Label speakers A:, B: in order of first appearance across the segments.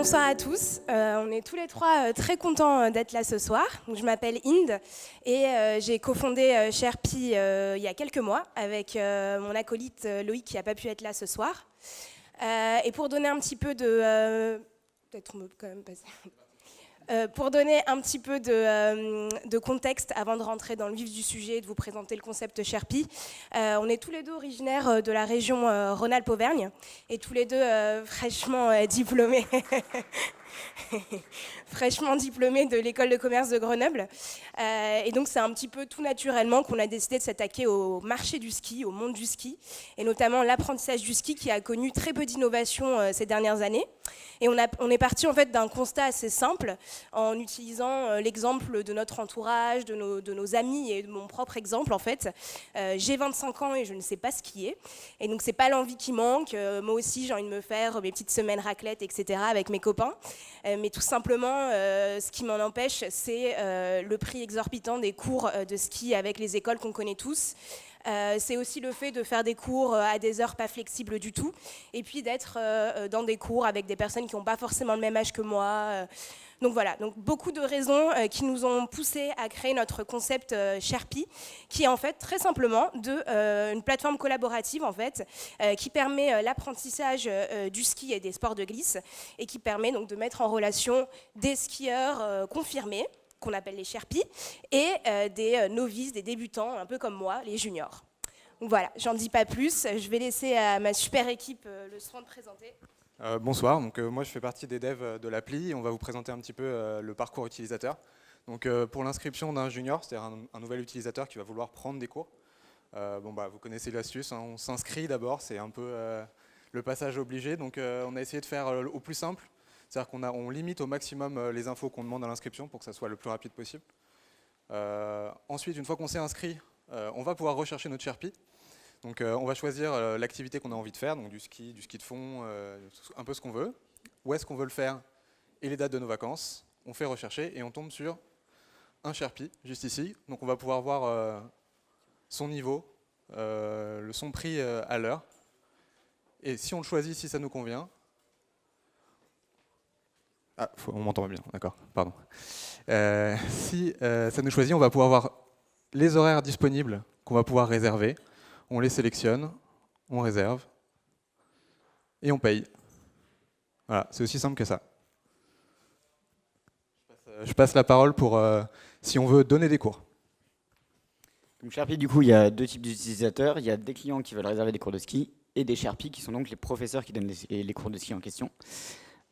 A: bonsoir à tous. On est tous les trois très contents d'être là ce soir. Donc, je m'appelle Inde et j'ai cofondé Sherpy il y a quelques mois avec mon acolyte Loïc qui n'a pas pu être là ce soir. Et pour donner un petit peu de... peut-être on peut quand même passer... pour donner un petit peu de contexte avant de rentrer dans le vif du sujet et de vous présenter le concept Sherpy, on est tous les deux originaires de la région Rhône-Alpes-Auvergne et tous les deux fraîchement diplômés. fraîchement diplômés de l'école de commerce de Grenoble. Et donc c'est un petit peu tout naturellement qu'on a décidé de s'attaquer au marché du ski, au monde du ski, et notamment l'apprentissage du ski qui a connu très peu d'innovation ces dernières années. Et on est parti en fait d'un constat assez simple en utilisant l'exemple de notre entourage, de nos amis et de mon propre exemple en fait. J'ai 25 ans et je ne sais pas skier. Et donc c'est pas l'envie qui manque. Moi aussi j'ai envie de me faire mes petites semaines raclette, etc. avec mes copains. Mais tout simplement, ce qui m'en empêche, c'est le prix exorbitant des cours de ski avec les écoles qu'on connaît tous. C'est aussi le fait de faire des cours à des heures pas flexibles du tout, et puis d'être dans des cours avec des personnes qui n'ont pas forcément le même âge que moi. Donc voilà, donc beaucoup de raisons qui nous ont poussé à créer notre concept Sherpy, qui est en fait très simplement une plateforme collaborative en fait, qui permet l'apprentissage du ski et des sports de glisse, et qui permet donc de mettre en relation des skieurs confirmés, qu'on appelle les Sherpy, et des novices, des débutants, un peu comme moi, les juniors. Donc voilà, j'en dis pas plus, je vais laisser à ma super équipe le soin de présenter.
B: Bonsoir, donc, moi je fais partie des devs de l'appli et on va vous présenter un petit peu le parcours utilisateur. Donc, pour l'inscription d'un junior, c'est-à-dire un nouvel utilisateur qui va vouloir prendre des cours, vous connaissez l'astuce, hein, on s'inscrit d'abord, c'est un peu le passage obligé, donc on a essayé de faire au plus simple, c'est-à-dire qu'on limite au maximum les infos qu'on demande à l'inscription pour que ça soit le plus rapide possible. Ensuite, une fois qu'on s'est inscrit, on va pouvoir rechercher notre Sherpy. Donc on va choisir l'activité qu'on a envie de faire, donc du ski de fond, un peu ce qu'on veut, où est-ce qu'on veut le faire et les dates de nos vacances. On fait rechercher et on tombe sur un Sherpy, juste ici. Donc on va pouvoir voir son niveau, son prix à l'heure. Et si on le choisit, si ça nous convient... Ah, on m'entend bien, d'accord, pardon. Si ça nous choisit, on va pouvoir voir les horaires disponibles qu'on va pouvoir réserver. On les sélectionne, on réserve et on paye. Voilà, c'est aussi simple que ça. Je passe la parole pour si on veut donner des cours.
C: Donc Sherpy, du coup, il y a deux types d'utilisateurs. Il y a des clients qui veulent réserver des cours de ski et des Sherpy qui sont donc les professeurs qui donnent les cours de ski en question.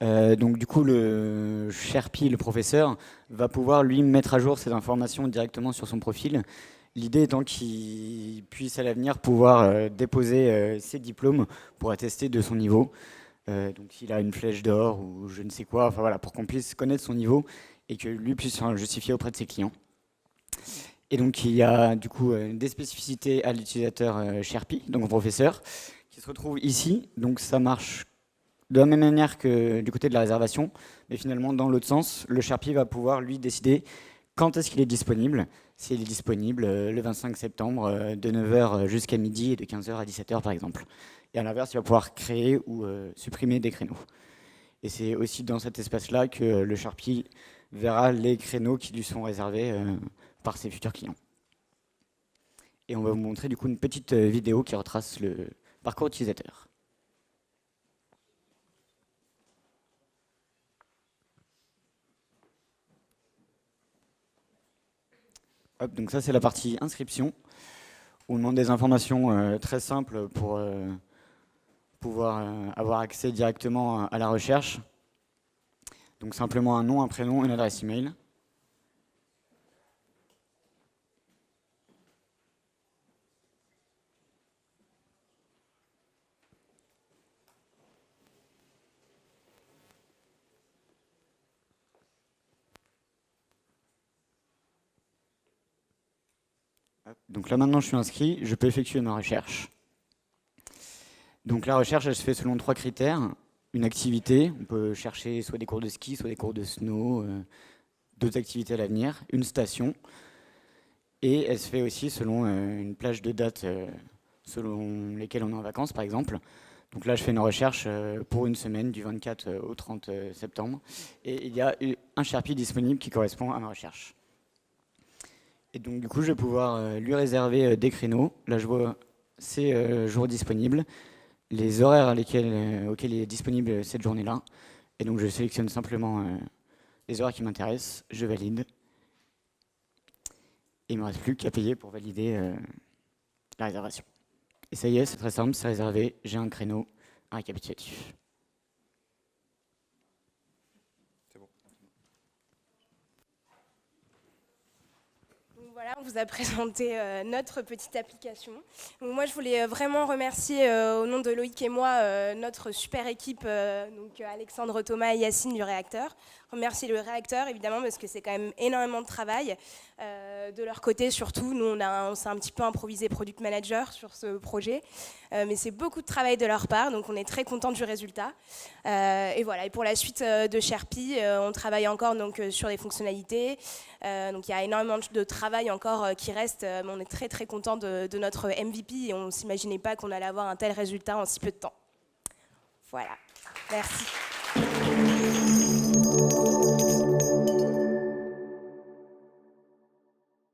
C: Donc du coup, le Sherpy, le professeur, va pouvoir lui mettre à jour ces informations directement sur son profil. L'idée étant qu'il puisse à l'avenir pouvoir déposer ses diplômes pour attester de son niveau. Donc s'il a une flèche d'or ou je ne sais quoi, enfin voilà, pour qu'on puisse connaître son niveau et que lui puisse justifier auprès de ses clients. Et donc il y a du coup des spécificités à l'utilisateur Sherpy, donc au professeur, qui se retrouve ici. Donc ça marche de la même manière que du côté de la réservation, mais finalement dans l'autre sens, le Sherpy va pouvoir lui décider quand est-ce qu'il est disponible. S'il est disponible le 25 septembre de 9h jusqu'à midi et de 15h à 17h par exemple. Et à l'inverse, il va pouvoir créer ou supprimer des créneaux. Et c'est aussi dans cet espace-là que le Sherpy verra les créneaux qui lui sont réservés par ses futurs clients. Et on va vous montrer du coup une petite vidéo qui retrace le parcours utilisateur. Hop, donc ça c'est la partie inscription. On demande des informations très simples pour pouvoir avoir accès directement à la recherche. Donc simplement un nom, un prénom, une adresse email. Donc là maintenant je suis inscrit, je peux effectuer ma recherche. Donc la recherche elle se fait selon 3 critères. Une activité, on peut chercher soit des cours de ski, soit des cours de snow, d'autres activités à l'avenir. Une station, et elle se fait aussi selon une plage de dates selon lesquelles on est en vacances par exemple. Donc là, je fais une recherche pour une semaine, du 24 au 30 septembre. Et il y a un Sharpie disponible qui correspond à ma recherche. Et donc, du coup, je vais pouvoir lui réserver des créneaux. Là, je vois ces jours disponibles, les horaires auxquels il est disponible cette journée-là. Et donc, je sélectionne simplement les horaires qui m'intéressent. Je valide. Et il ne me reste plus qu'à payer pour valider la réservation. Et ça y est, c'est très simple, c'est réservé, j'ai un créneau, un récapitulatif.
B: C'est bon.
A: Donc voilà, on vous a présenté notre petite application. Donc moi, je voulais vraiment remercier au nom de Loïc et moi notre super équipe, donc Alexandre, Thomas et Yacine du réacteur. Remercier le réacteur évidemment parce que c'est quand même énormément de travail. De leur côté surtout, nous on s'est un petit peu improvisé product manager sur ce projet, mais c'est beaucoup de travail de leur part, donc on est très content du résultat. Et voilà, et pour la suite de Sharpie, on travaille encore donc, sur les fonctionnalités, donc il y a énormément de travail encore qui reste, mais on est très très content de notre MVP et on ne s'imaginait pas qu'on allait avoir un tel résultat en si peu de temps. Voilà, merci.